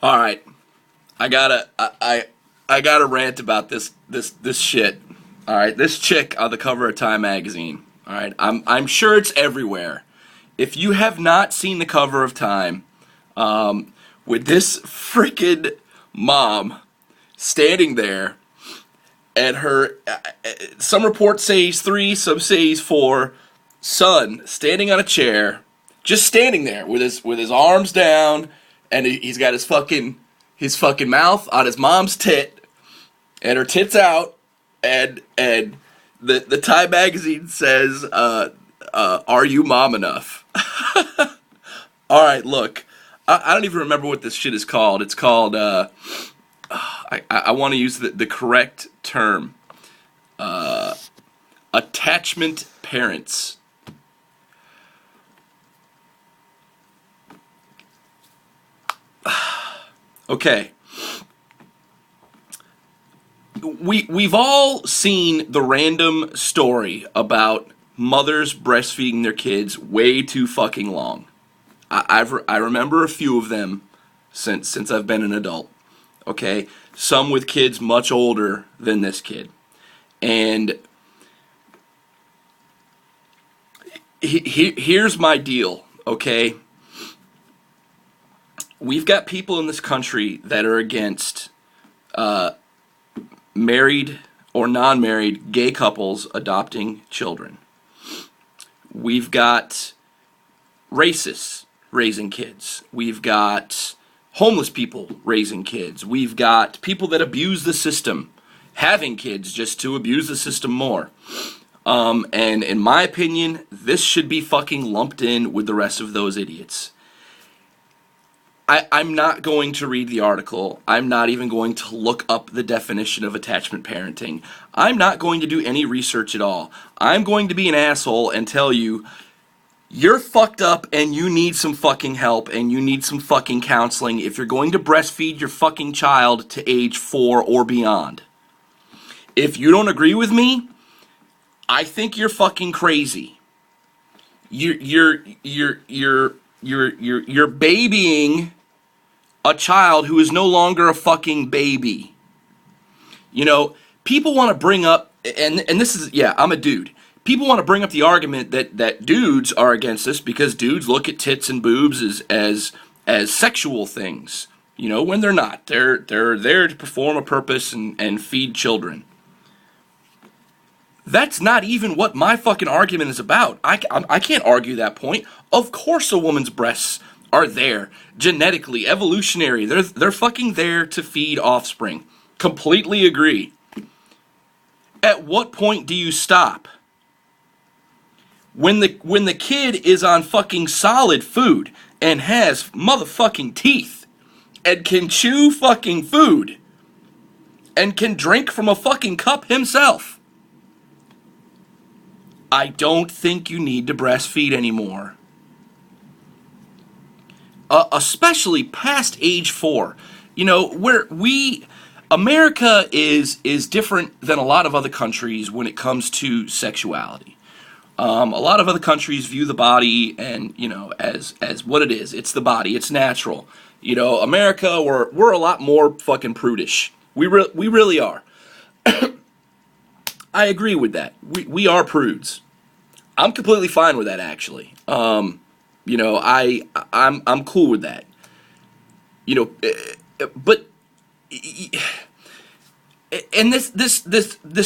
All right, I gotta rant about this shit. All right, this chick on the cover of Time magazine. All right, I'm sure it's everywhere. If you have not seen the cover of Time, with this freaking mom standing there, and her, some reports say he's 3, some say he's 4, son standing on a chair, just standing there with his arms down, and he's got his fucking mouth on his mom's tit, and her tits out, and the Time magazine says, "Are you mom enough?" All right, look, I don't even remember what this shit is called. It's called I want to use the correct term. Attachment parents. Okay. We've all seen the random story about mothers breastfeeding their kids way too fucking long. I remember a few of them since I've been an adult. Okay, some with kids much older than this kid, and here's my deal. Okay, we've got people in this country that are against married or non-married gay couples adopting children. We've got racists raising kids. We've got homeless people raising kids. We've got people that abuse the system having kids just to abuse the system more. And in my opinion, this should be fucking lumped in with the rest of those idiots. I'm not going to read the article. I'm not even going to look up the definition of attachment parenting. I'm not going to do any research at all. I'm going to be an asshole and tell you, you're fucked up and you need some fucking help and you need some fucking counseling if you're going to breastfeed your fucking child to age 4 or beyond. If you don't agree with me, I think you're fucking crazy. You're babying a child who is no longer a fucking baby. You know, people want to bring up, and this is, yeah, I'm a dude. People want to bring up the argument that dudes are against this because dudes look at tits and boobs as sexual things. You know, when they're not. They're there to perform a purpose and feed children. That's not even what my fucking argument is about. I can't argue that point. Of course a woman's breasts are there. Genetically, evolutionary. They're fucking there to feed offspring. Completely agree. At what point do you stop? When the kid is on fucking solid food and has motherfucking teeth and can chew fucking food and can drink from a fucking cup himself, I don't think you need to breastfeed anymore. Especially past age 4. You know, America is different than a lot of other countries when it comes to sexuality. A lot of other countries view the body and, you know, as what it is. It's the body. It's natural. You know, America, we're a lot more fucking prudish. We really are. I agree with that. We are prudes. I'm completely fine with that, actually. You know, I'm cool with that. You know, but and this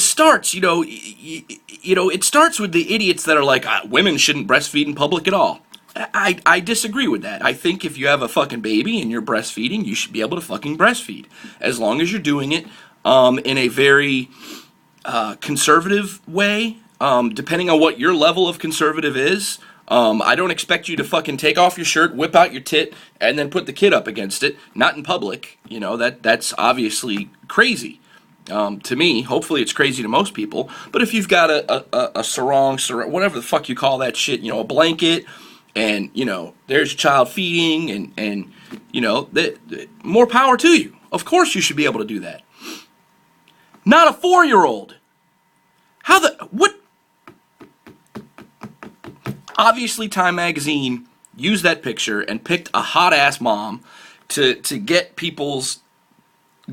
starts, you know, it starts with the idiots that are like, women shouldn't breastfeed in public at all. I disagree with that. I think if you have a fucking baby and you're breastfeeding, you should be able to fucking breastfeed, as long as you're doing it in a very conservative way. Depending on what your level of conservative is. I don't expect you to fucking take off your shirt, whip out your tit, and then put the kid up against it. Not in public. You know, that's obviously crazy. To me, hopefully it's crazy to most people. But if you've got a sarong, whatever the fuck you call that shit, you know, a blanket, and, you know, there's child feeding, and you know, more power to you. Of course you should be able to do that. Not a 4-year-old. What? Obviously, Time Magazine used that picture and picked a hot-ass mom to get people's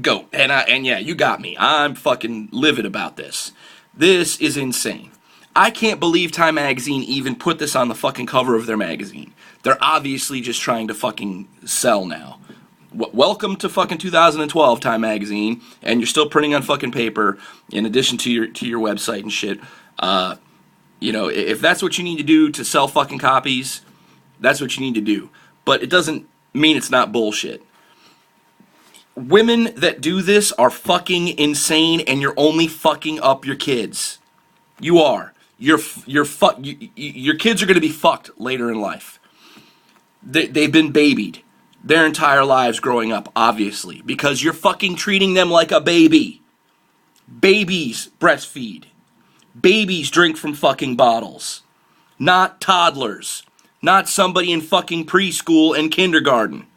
goat. And yeah, you got me. I'm fucking livid about this. This is insane. I can't believe Time Magazine even put this on the fucking cover of their magazine. They're obviously just trying to fucking sell now. Welcome to fucking 2012, Time Magazine, and you're still printing on fucking paper in addition to your website and shit. If that's what you need to do to sell fucking copies, that's what you need to do. But it doesn't mean it's not bullshit. Women that do this are fucking insane, and you're only fucking up your kids. You are. Your kids are going to be fucked later in life. They've been babied their entire lives growing up, obviously, because you're fucking treating them like a baby. Babies breastfeed. Babies drink from fucking bottles. Not toddlers. Not somebody in fucking preschool and kindergarten.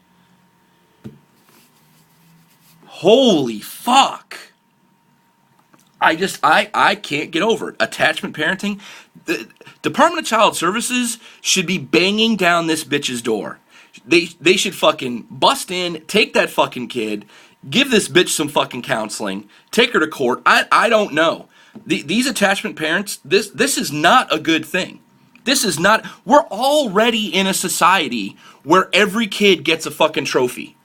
Holy fuck. I can't get over it. Attachment parenting. The Department of Child Services should be banging down this bitch's door. They should fucking bust in, take that fucking kid, give this bitch some fucking counseling, take her to court. I don't know. These attachment parents, this is not a good thing. This is not, we're already in a society where every kid gets a fucking trophy.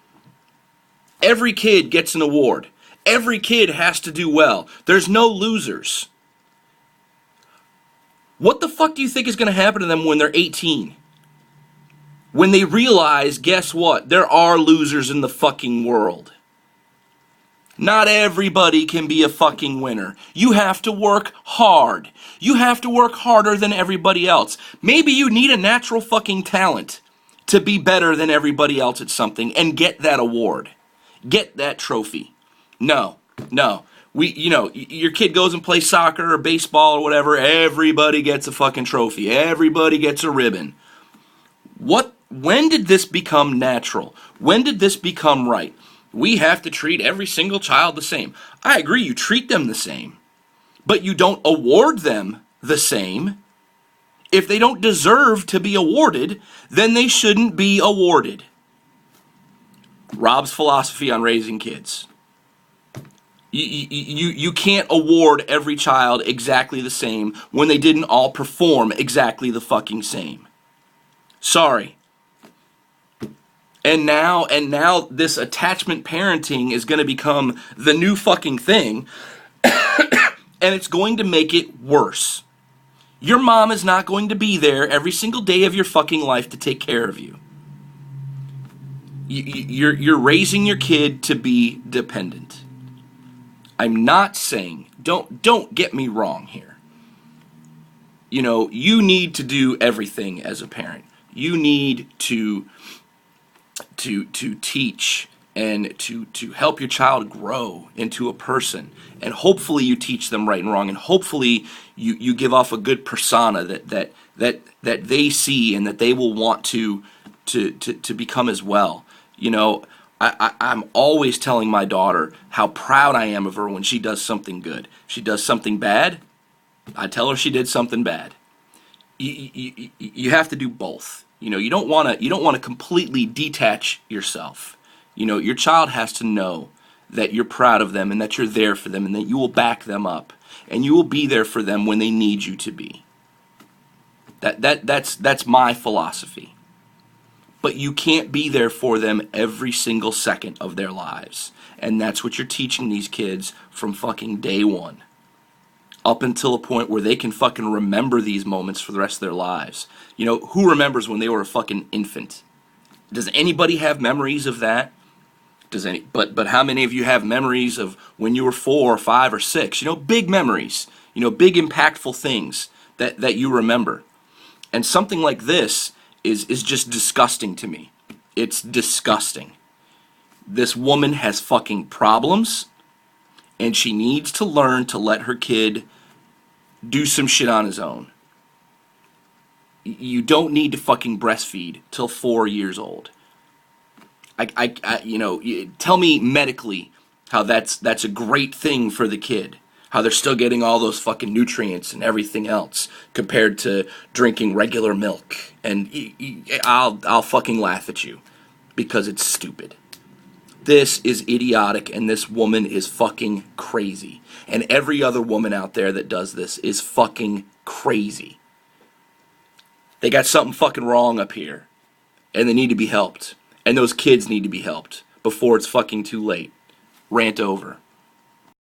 Every kid gets an award. Every kid has to do well. There's no losers. What the fuck do you think is going to happen to them when they're 18? When they realize, guess what? There are losers in the fucking world. Not everybody can be a fucking winner. You have to work hard. You have to work harder than everybody else. Maybe you need a natural fucking talent to be better than everybody else at something and get that award. Get that trophy. No. Your kid goes and plays soccer or baseball or whatever, everybody gets a fucking trophy. Everybody gets a ribbon. When did this become natural? When did this become right? We have to treat every single child the same. I agree, you treat them the same, but you don't award them the same. If they don't deserve to be awarded, then they shouldn't be awarded. Rob's philosophy on raising kids. You can't award every child exactly the same when they didn't all perform exactly the fucking same. Sorry. And now this attachment parenting is going to become the new fucking thing, and it's going to make it worse. Your mom is not going to be there every single day of your fucking life to take care of you. You're raising your kid to be dependent. I'm not saying, don't get me wrong here. You need to do everything as a parent. You need to teach and to help your child grow into a person. And hopefully you teach them right and wrong, and hopefully you give off a good persona that they see and that they will want to become as well. I'm always telling my daughter how proud I am of her when she does something good. She does something bad, I tell her she did something bad. You have to do both. You don't want to completely detach yourself. Your child has to know that you're proud of them and that you're there for them and that you will back them up and you will be there for them when they need you to be. That's my philosophy. But you can't be there for them every single second of their lives. And that's what you're teaching these kids from fucking day one. Up until a point where they can fucking remember these moments for the rest of their lives. Who remembers when they were a fucking infant? Does anybody have memories of that? But how many of you have memories of when you were 4 or 5 or 6? Big memories. Big impactful things that you remember. And something like this is just disgusting to me. It's disgusting. This woman has fucking problems, and she needs to learn to let her kid do some shit on his own. You don't need to fucking breastfeed till 4 years old. Tell me medically how that's a great thing for the kid. How they're still getting all those fucking nutrients and everything else compared to drinking regular milk. And I'll fucking laugh at you because it's stupid. This is idiotic, and this woman is fucking crazy. And every other woman out there that does this is fucking crazy. They got something fucking wrong up here. And they need to be helped. And those kids need to be helped before it's fucking too late. Rant over.